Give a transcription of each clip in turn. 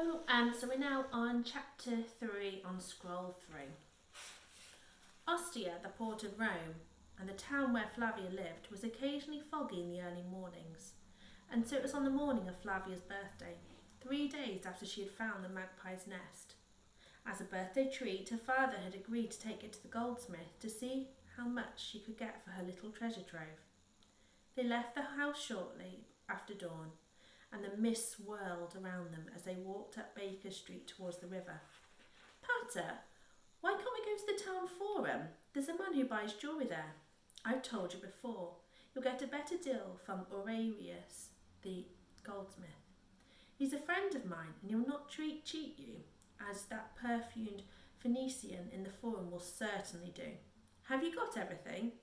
So we're now on chapter 3 on scroll 3. Ostia, the port of Rome, and the town where Flavia lived, was occasionally foggy in the early mornings, and so it was on the morning of Flavia's birthday, 3 days after she had found the magpie's nest. As a birthday treat, her father had agreed to take it to the goldsmith to see how much she could get for her little treasure trove. They left the house shortly after dawn, and the mist swirled around them as they walked up Baker Street towards the river. "Pater, why can't we go to the town forum? There's a man who buys jewellery there. I've told you before. You'll get a better deal from Aurelius, the goldsmith. He's a friend of mine, and he'll not cheat you, as that perfumed Phoenician in the forum will certainly do. Have you got everything?"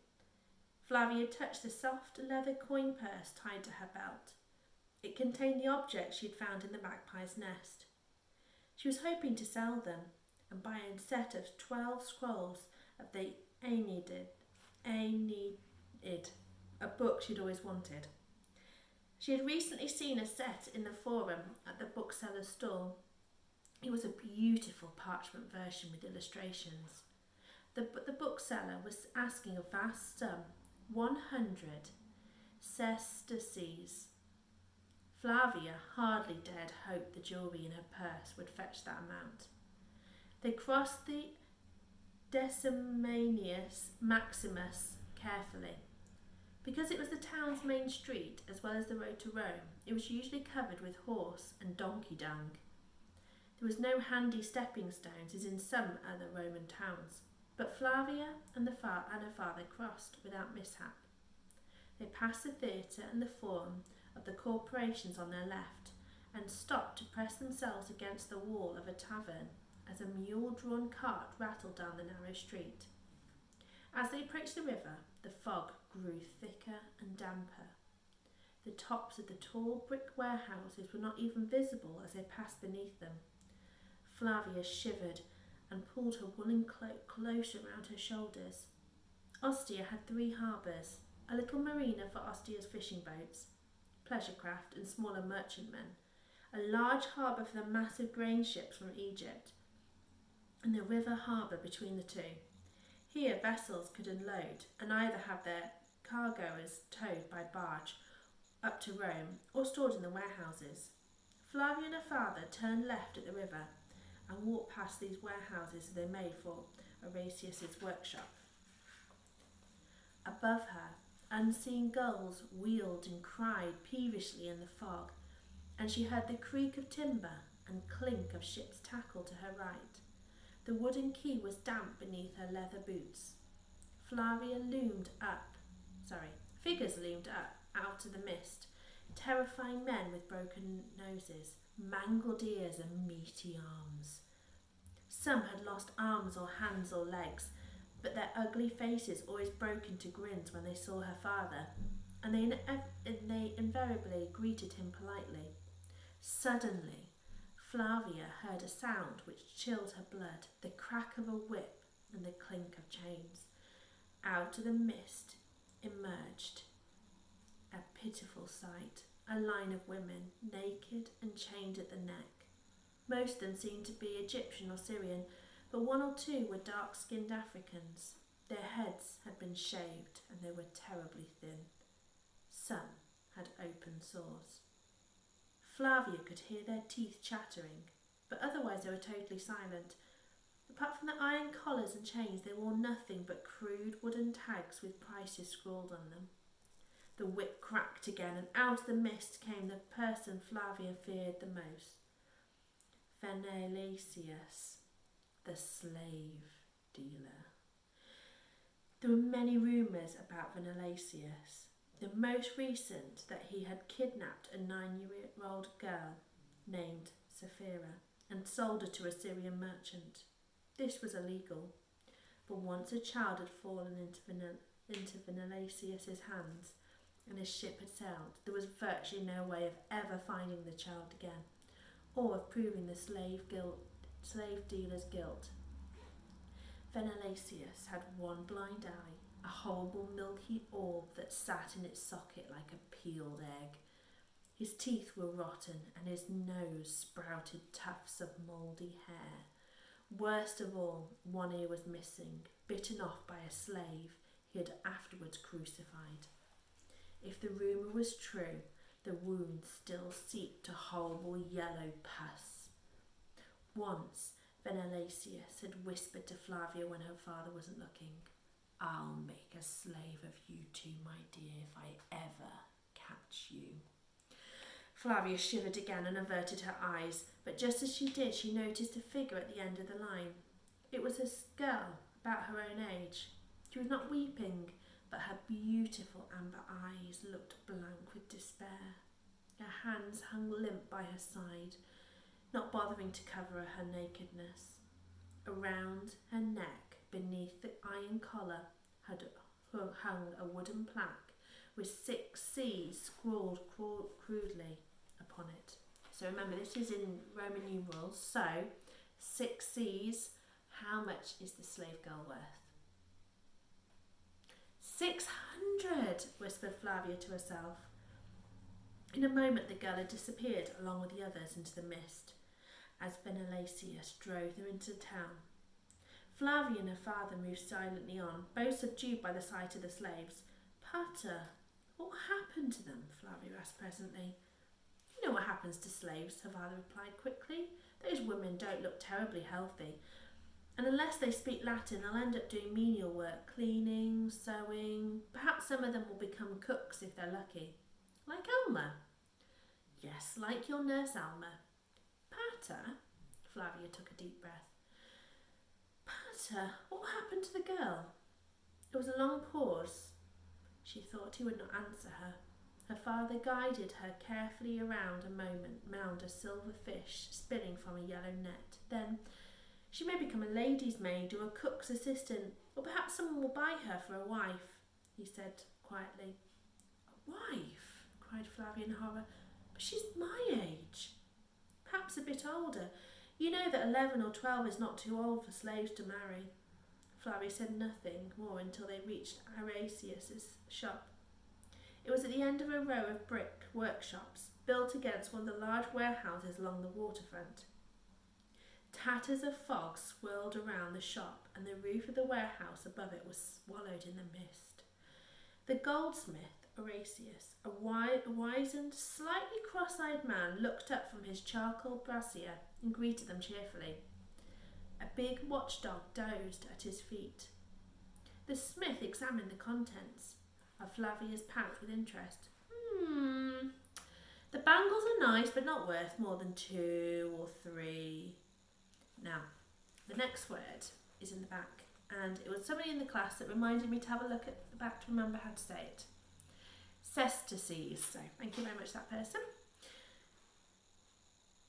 Flavia touched the soft leather coin purse tied to her belt. It contained the objects she had found in the magpie's nest. She was hoping to sell them and buy a set of 12 scrolls of the Aeneid, a book she'd always wanted. She had recently seen a set in the forum at the bookseller's stall. It was a beautiful parchment version with illustrations. The bookseller was asking a vast sum, 100 sesterces. Flavia hardly dared hope the jewellery in her purse would fetch that amount. They crossed the Decimanius Maximus carefully. Because it was the town's main street as well as the road to Rome, it was usually covered with horse and donkey dung. There was no handy stepping stones as in some other Roman towns, but Flavia and her father crossed without mishap. They passed the theatre and the forum of the corporations on their left and stopped to press themselves against the wall of a tavern as a mule-drawn cart rattled down the narrow street. As they approached the river, the fog grew thicker and damper. The tops of the tall brick warehouses were not even visible as they passed beneath them. Flavia shivered and pulled her woolen cloak closer around her shoulders. Ostia had 3 harbours, a little marina for Ostia's fishing boats, pleasure craft and smaller merchantmen, a large harbour for the massive grain ships from Egypt, and the river harbour between the two. Here vessels could unload and either have their cargoes towed by barge up to Rome or stored in the warehouses. Flavia and her father turned left at the river and walked past these warehouses they made for Horatius's workshop. Above her, unseen gulls wheeled and cried peevishly in the fog, and she heard the creak of timber and clink of ship's tackle to her right. The wooden key was damp beneath her leather boots. Figures loomed up out of the mist, terrifying men with broken noses, mangled ears and meaty arms. Some had lost arms or hands or legs, but their ugly faces always broke into grins when they saw her father, and they invariably greeted him politely. Suddenly, Flavia heard a sound which chilled her blood, the crack of a whip and the clink of chains. Out of the mist emerged a pitiful sight, a line of women, naked and chained at the neck. Most of them seemed to be Egyptian or Syrian, but 1 or 2 were dark-skinned Africans. Their heads had been shaved and they were terribly thin. Some had open sores. Flavia could hear their teeth chattering, but otherwise they were totally silent. Apart from the iron collars and chains, they wore nothing but crude wooden tags with prices scrawled on them. The whip cracked again, and out of the mist came the person Flavia feared the most. Venelasius, the slave dealer. There were many rumours about Venelasius. The most recent that he had kidnapped a 9-year-old girl named Sapphira and sold her to a Syrian merchant. This was illegal, but once a child had fallen into Venelasius' hands and his ship had sailed, there was virtually no way of ever finding the child again, or of proving the slave dealer's guilt. Venelasius had 1 blind eye, a horrible milky orb that sat in its socket like a peeled egg. His teeth were rotten and his nose sprouted tufts of mouldy hair. Worst of all, one ear was missing, bitten off by a slave he had afterwards crucified. If the rumour was true, the wound still seeped a horrible yellow pus. Once, Venalasius had whispered to Flavia when her father wasn't looking, "I'll make a slave of you two, my dear, if I ever catch you." Flavia shivered again and averted her eyes, but just as she did, she noticed a figure at the end of the line. It was a girl about her own age. She was not weeping, but her beautiful amber eyes looked blank with despair. Her hands hung limp by her side, not bothering to cover her nakedness. Around her neck, beneath the iron collar, had hung a wooden plaque with 6 C's scrawled crudely upon it. So remember, this is in Roman numerals, so 6 C's. How much is the slave girl worth? 600, whispered Flavia to herself. In a moment the girl had disappeared along with the others into the mist as Venalasius drove them into town. Flavia and her father moved silently on, both subdued by the sight of the slaves. "Pater, what happened to them?" Flavia asked presently. "You know what happens to slaves," her father replied quickly. "Those women don't look terribly healthy, and unless they speak Latin, they'll end up doing menial work, cleaning, sewing. Perhaps some of them will become cooks if they're lucky. Like Alma." "Yes, like your nurse Alma." "Pater," Flavia took a deep breath. "Pater, what happened to the girl?" There was a long pause. She thought he would not answer her. Her father guided her carefully around a mound of silver fish spinning from a yellow net. Then, "She may become a lady's maid or a cook's assistant, or perhaps someone will buy her for a wife," he said quietly. "A wife?" cried Flavia in horror. "But she's my age." "Perhaps a bit older. You know that 11 or 12 is not too old for slaves to marry." Flavia said nothing more until they reached Arasius's shop. It was at the end of a row of brick workshops built against one of the large warehouses along the waterfront. Tatters of fog swirled around the shop, and the roof of the warehouse above it was swallowed in the mist. The goldsmith, Arasius, a wizened, slightly cross-eyed man, looked up from his charcoal brazier and greeted them cheerfully. A big watchdog dozed at his feet. The smith examined the contents of Flavia's pouch with interest. The bangles are nice, but not worth more than 2 or 3. Now, the next word is in the back, and it was somebody in the class that reminded me to have a look at the back to remember how to say it. Cestices. So, thank you very much, that person.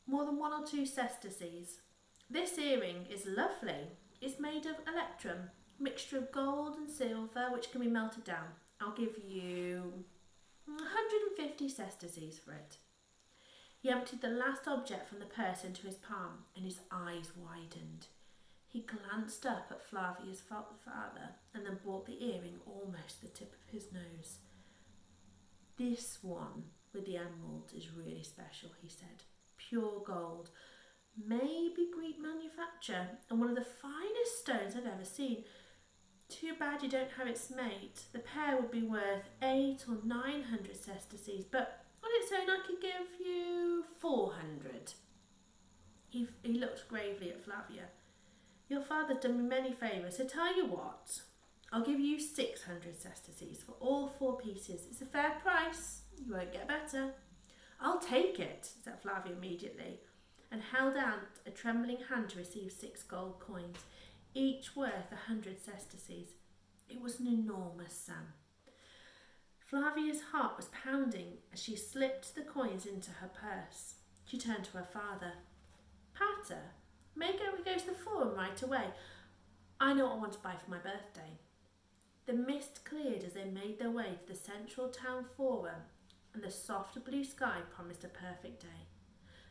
More than 1 or 2 cestices. This earring is lovely. It's made of electrum, mixture of gold and silver, which can be melted down. I'll give you 150 cestices for it. He emptied the last object from the purse into his palm, and his eyes widened. He glanced up at Flavia's father and then brought the earring almost to the tip of his nose. "This one with the emerald is really special," he said. "Pure gold, maybe Greek manufacture, and one of the finest stones I've ever seen. Too bad you don't have its mate. The pair would be worth 800 or 900 cestices, but on its own I could give you 400. He looked gravely at Flavia. "Your father's done me many favours, so tell you what, I'll give you 600 cestices for all 4 pieces. It's a fair price. You won't get better." "I'll take it," said Flavia immediately, and held out a trembling hand to receive 6 gold coins, each worth 100 cestices. It was an enormous sum. Flavia's heart was pounding as she slipped the coins into her purse. She turned to her father. "Pater, may we go to the forum right away? I know what I want to buy for my birthday." The mist cleared as they made their way to the central town forum, and the soft blue sky promised a perfect day.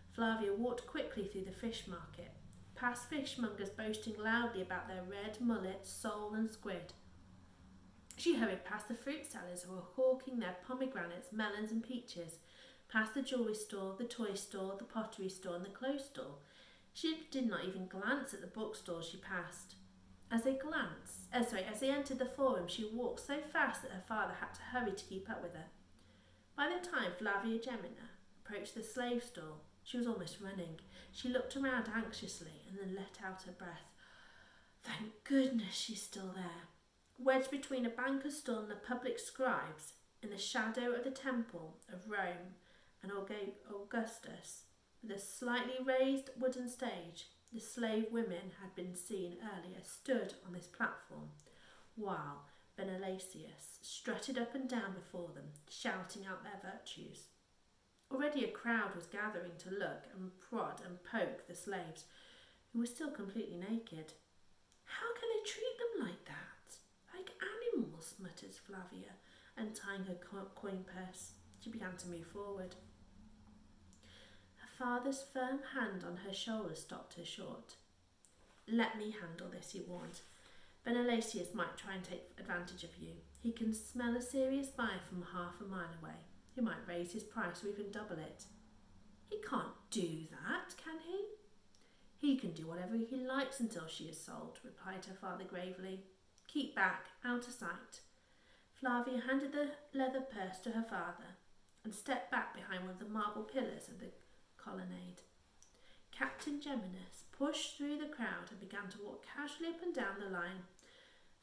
Flavia walked quickly through the fish market, past fishmongers boasting loudly about their red mullet, sole and squid. She hurried past the fruit sellers who were hawking their pomegranates, melons and peaches, past the jewellery store, the toy store, the pottery store and the clothes store. She did not even glance at the bookstores she passed. As they entered the forum, she walked so fast that her father had to hurry to keep up with her. By the time Flavia Gemina approached the slave store, she was almost running. She looked around anxiously and then let out her breath. Thank goodness she's still there. Wedged between a banker's stall and the public scribes, in the shadow of the temple of Rome and Augustus, with a slightly raised wooden stage, the slave women had been seen earlier stood on this platform, while Menelaus strutted up and down before them, shouting out their virtues. Already a crowd was gathering to look and prod and poke the slaves, who were still completely naked. How can they treat them like that? Like animals, mutters Flavia, untying her coin purse. She began to move forward. Her father's firm hand on her shoulder stopped her short. Let me handle this, he warned. Menelaus might try and take advantage of you. He can smell a serious buyer from half a mile away. He might raise his price or even double it. He can't do that, can he? He can do whatever he likes until she is sold, replied her father gravely. Keep back, out of sight. Flavia handed the leather purse to her father and stepped back behind one of the marble pillars of the colonnade. Captain Geminus pushed through the crowd and began to walk casually up and down the line.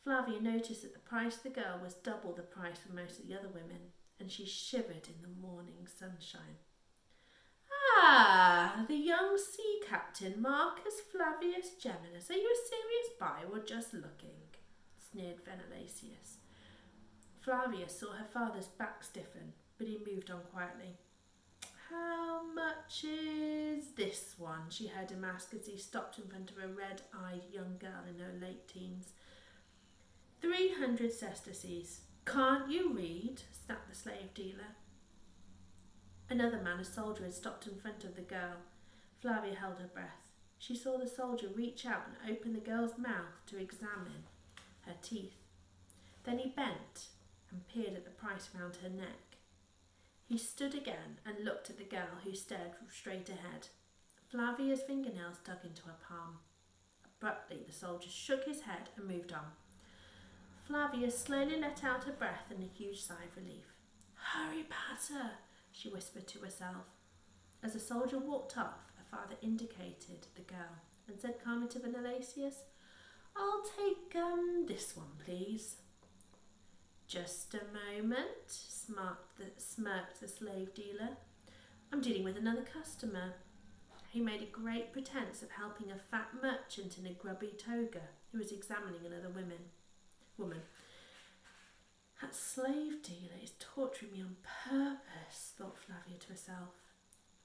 Flavia noticed that the price of the girl was double the price of most of the other women, and she shivered in the morning sunshine. Ah, the young sea captain, Marcus Flavius Geminus. Are you a serious buyer or just looking? Sneered Menelaus. Flavia saw her father's back stiffen, but he moved on quietly. How much is this one? She heard him ask as he stopped in front of a red-eyed young girl in her late teens. 300 sesterces. Can't you read? Snapped the slave dealer. Another man, a soldier, had stopped in front of the girl. Flavia held her breath. She saw the soldier reach out and open the girl's mouth to examine her teeth. Then he bent and peered at the price round her neck. He stood again and looked at the girl, who stared straight ahead. Flavia's fingernails dug into her palm. Abruptly, the soldier shook his head and moved on. Flavia slowly let out her breath and a huge sigh of relief. Hurry, Pater, she whispered to herself. As the soldier walked off, her father indicated the girl and said calmly to Menelaus, I'll take this one, please. Just a moment, smirked the slave dealer. I'm dealing with another customer. He made a great pretense of helping a fat merchant in a grubby toga who was examining another woman. That slave dealer is torturing me on purpose, thought Flavia to herself.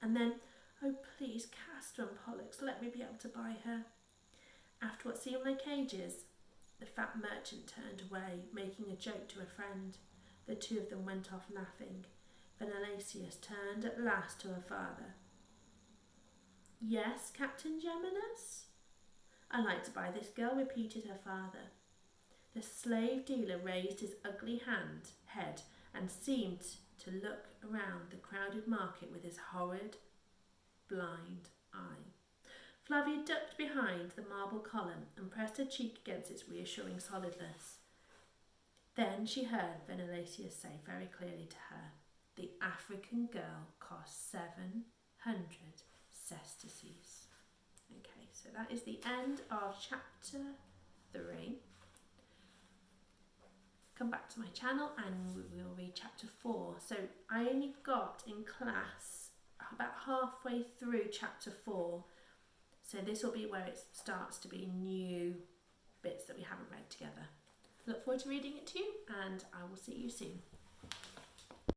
And then, oh please, Castor and Pollux, let me be able to buy her. After what seemed like ages, the fat merchant turned away, making a joke to a friend. The two of them went off laughing. Menelaus turned at last to her father. Yes, Captain Geminus? I'd like to buy this girl, repeated her father. The slave dealer raised his ugly head and seemed to look around the crowded market with his horrid, blind eye. Flavia ducked behind the marble column and pressed her cheek against its reassuring solidness. Then she heard Menelaus say very clearly to her, the African girl cost 700 sesterces. Okay, so that is the end of chapter 3. Come back to my channel and we'll read chapter 4. So I only got in class about halfway through chapter 4. So this will be where it starts to be new bits that we haven't read together. Look forward to reading it to you, and I will see you soon.